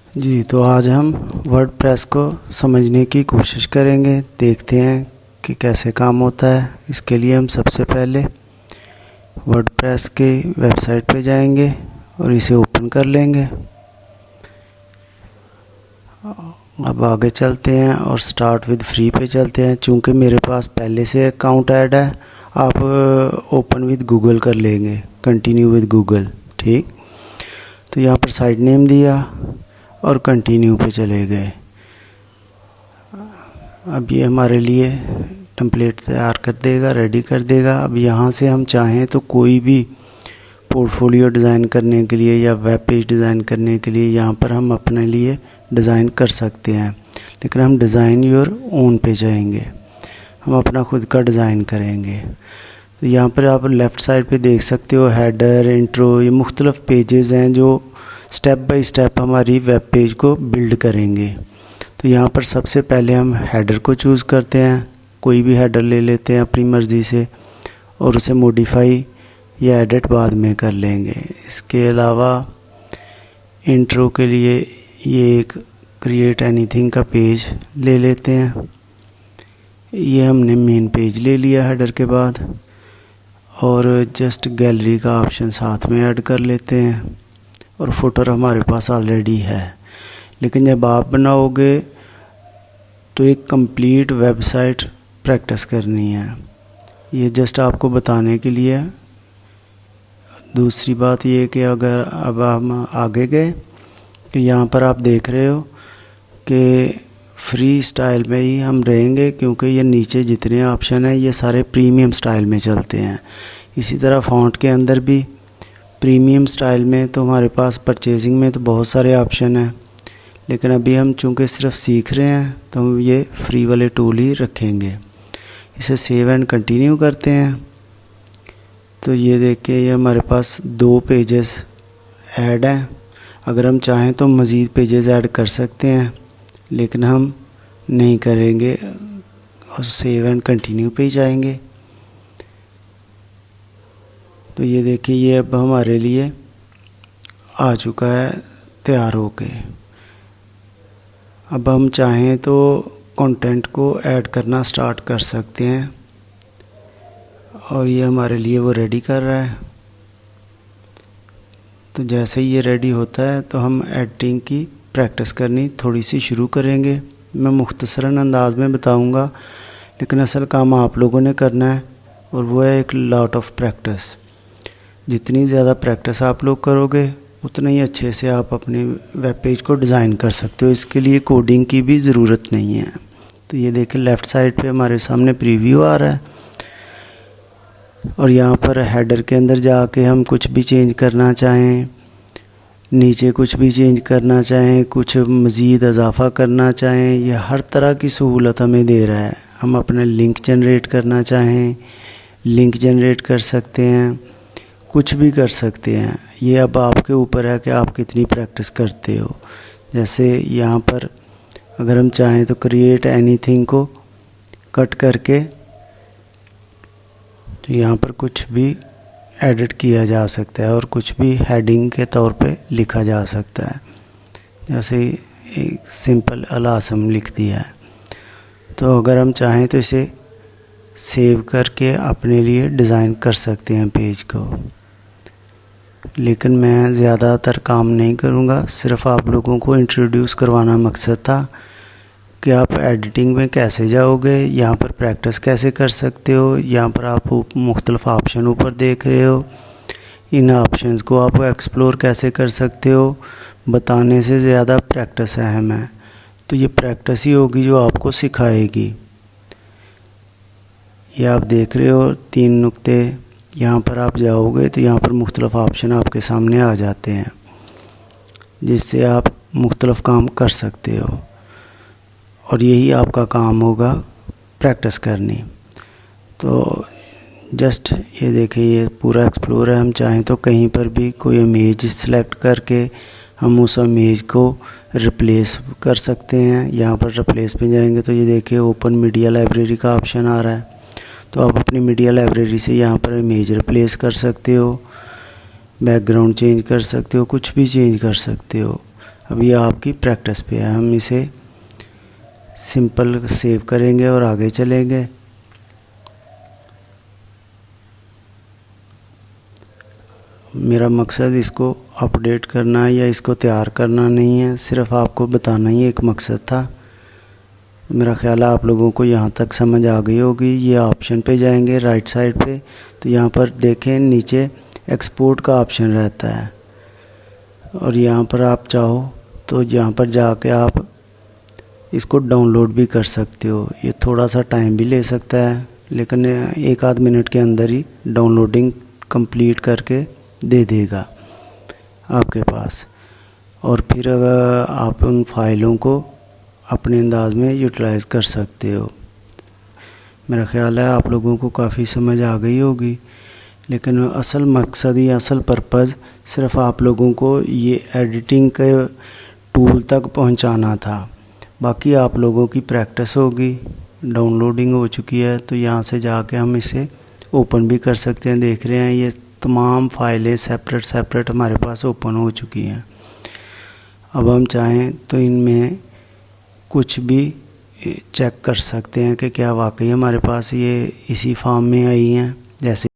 जी, तो आज हम वर्डप्रेस को समझने की कोशिश करेंगे। देखते हैं कि कैसे काम होता है। इसके लिए हम सबसे पहले वर्डप्रेस के वेबसाइट पे जाएंगे और इसे ओपन कर लेंगे। अब आगे चलते हैं और स्टार्ट विद फ्री पे चलते हैं। चूँकि मेरे पास पहले से अकाउंट ऐड है, आप ओपन विद गूगल कर लेंगे, कंटिन्यू विद गूगल। ठीक, तो यहाँ पर साइट नेम दिया और कंटिन्यू पे चले गए। अब ये हमारे लिए टेम्पलेट तैयार कर देगा, रेडी कर देगा। अब यहाँ से हम चाहें तो कोई भी पोर्टफोलियो डिज़ाइन करने के लिए या वेब पेज डिज़ाइन करने के लिए यहाँ पर हम अपने लिए डिज़ाइन कर सकते हैं। लेकिन हम डिज़ाइन योर ओन पे जाएंगे, हम अपना खुद का डिज़ाइन करेंगे। तो यहाँ पर आप लेफ़्ट साइड पे देख सकते हो हेडर, इंट्रो, ये मुख्तलिफ़ पेजेस हैं जो स्टेप बाय स्टेप हमारी वेब पेज को बिल्ड करेंगे। तो यहाँ पर सबसे पहले हम हेडर को चूज़ करते हैं। कोई भी हेडर ले लेते हैं अपनी मर्ज़ी से और उसे मॉडिफाई या एडिट बाद में कर लेंगे। इसके अलावा इंट्रो के लिए ये एक क्रिएट एनीथिंग का पेज ले लेते हैं। ये हमने मेन पेज ले लिया हेडर के बाद, और जस्ट गैलरी का ऑप्शन साथ में ऐड कर लेते हैं। और फुटर हमारे पास ऑलरेडी है, लेकिन जब आप बनाओगे तो एक कंप्लीट वेबसाइट प्रैक्टिस करनी है। ये जस्ट आपको बताने के लिए। दूसरी बात ये कि अगर अब हम आगे गए कि यहाँ पर आप देख रहे हो कि फ्री स्टाइल में ही हम रहेंगे, क्योंकि ये नीचे जितने ऑप्शन हैं ये सारे प्रीमियम स्टाइल में चलते हैं। इसी तरह फ़ॉन्ट के अंदर भी प्रीमियम स्टाइल में तो हमारे पास परचेजिंग में तो बहुत सारे ऑप्शन हैं, लेकिन अभी हम चूँकि सिर्फ सीख रहे हैं तो हम ये फ्री वाले टूल ही रखेंगे। इसे सेव एंड कंटिन्यू करते हैं। तो ये देखिए ये हमारे पास 2 पेजेस ऐड हैं। अगर हम चाहें तो मज़ीद पेजेस ऐड कर सकते हैं, लेकिन हम नहीं करेंगे और सेव एंड कंटिन्यू पे ही जाएंगे। तो ये देखिए ये अब हमारे लिए आ चुका है तैयार होके। अब हम चाहें तो कंटेंट को ऐड करना स्टार्ट कर सकते हैं, और ये हमारे लिए वो रेडी कर रहा है। तो जैसे ही ये रेडी होता है तो हम एडिटिंग की प्रैक्टिस करनी थोड़ी सी शुरू करेंगे। मैं मुख्तसरन अंदाज में बताऊंगा, लेकिन असल काम आप लोगों ने करना है, और वो है एक लॉट ऑफ प्रैक्टिस। जितनी ज़्यादा प्रैक्टिस आप लोग करोगे उतना ही अच्छे से आप अपने वेब पेज को डिज़ाइन कर सकते हो। इसके लिए कोडिंग की भी ज़रूरत नहीं है। तो ये देखें लेफ़्ट साइड पे हमारे सामने प्रीव्यू आ रहा है, और यहाँ पर हेडर के अंदर जाके हम कुछ भी चेंज करना चाहें, नीचे कुछ भी चेंज करना चाहें, कुछ मज़ीद इजाफ़ा करना चाहें, ये हर तरह की सहूलत हमें दे रहा है। हम अपना लिंक जनरेट करना चाहें, लिंक जनरेट कर सकते हैं, कुछ भी कर सकते हैं। ये अब आपके ऊपर है कि आप कितनी प्रैक्टिस करते हो। जैसे यहाँ पर अगर हम चाहें तो क्रिएट एनीथिंग को कट करके तो यहाँ पर कुछ भी एडिट किया जा सकता है और कुछ भी हेडिंग के तौर पे लिखा जा सकता है। जैसे एक सिंपल अल-आसम लिख दिया है। तो अगर हम चाहें तो इसे सेव करके अपने लिए डिज़ाइन कर सकते हैं पेज को। लेकिन मैं ज़्यादातर काम नहीं करूँगा, सिर्फ आप लोगों को इंट्रोड्यूस करवाना मकसद था कि आप एडिटिंग में कैसे जाओगे, यहाँ पर प्रैक्टिस कैसे कर सकते हो। यहाँ पर आप मुख्तलिफ़ ऑप्शन ऊपर देख रहे हो, इन ऑप्शंस को आप एक्सप्लोर कैसे कर सकते हो। बताने से ज़्यादा प्रैक्टिस अहम है। तो ये प्रैक्टिस ही होगी जो आपको सिखाएगी। ये आप देख रहे हो 3 नुक्ते, यहाँ पर आप जाओगे तो यहाँ पर मुख्तलिफ़ ऑप्शन आपके सामने आ जाते हैं, जिससे आप मुख्तलिफ़ काम कर सकते हो, और यही आपका काम होगा प्रैक्टिस करनी। तो जस्ट ये देखिए ये पूरा एक्सप्लोर है। हम चाहें तो कहीं पर भी कोई इमेज सेलेक्ट करके हम उस इमेज को रिप्लेस कर सकते हैं। यहाँ पर रिप्लेस पे जाएंगे तो ये देखिए ओपन मीडिया लाइब्रेरी का ऑप्शन आ रहा है। तो आप अपनी मीडिया लाइब्रेरी से यहाँ पर इमेज रिप्लेस कर सकते हो, बैकग्राउंड चेंज कर सकते हो, कुछ भी चेंज कर सकते हो। अभी आपकी प्रैक्टिस पे है। हम इसे सिंपल सेव करेंगे और आगे चलेंगे। मेरा मकसद इसको अपडेट करना या इसको तैयार करना नहीं है, सिर्फ आपको बताना ही एक मकसद था। मेरा ख़्याल है आप लोगों को यहाँ तक समझ आ गई होगी। ये ऑप्शन पे जाएंगे राइट साइड पे, तो यहाँ पर देखें नीचे एक्सपोर्ट का ऑप्शन रहता है, और यहाँ पर आप चाहो तो यहाँ पर जाके आप इसको डाउनलोड भी कर सकते हो। ये थोड़ा सा टाइम भी ले सकता है, लेकिन 1 आध मिनट के अंदर ही डाउनलोडिंग कंप्लीट करके दे देगा आपके पास। और फिर अगर आप उन फाइलों को अपने अंदाज में यूटिलाइज़ कर सकते हो। मेरा ख़्याल है आप लोगों को काफ़ी समझ आ गई होगी, लेकिन असल मकसद या असल पर्पज़ सिर्फ आप लोगों को ये एडिटिंग के टूल तक पहुंचाना था। बाकी आप लोगों की प्रैक्टिस होगी। डाउनलोडिंग हो चुकी है, तो यहाँ से जाके हम इसे ओपन भी कर सकते हैं। देख रहे हैं ये तमाम फाइलें सेपरेट हमारे पास ओपन हो चुकी हैं। अब हम चाहें तो इनमें कुछ भी चेक कर सकते हैं कि क्या वाकई हमारे पास ये इसी फॉर्म में आई हैं। जैसे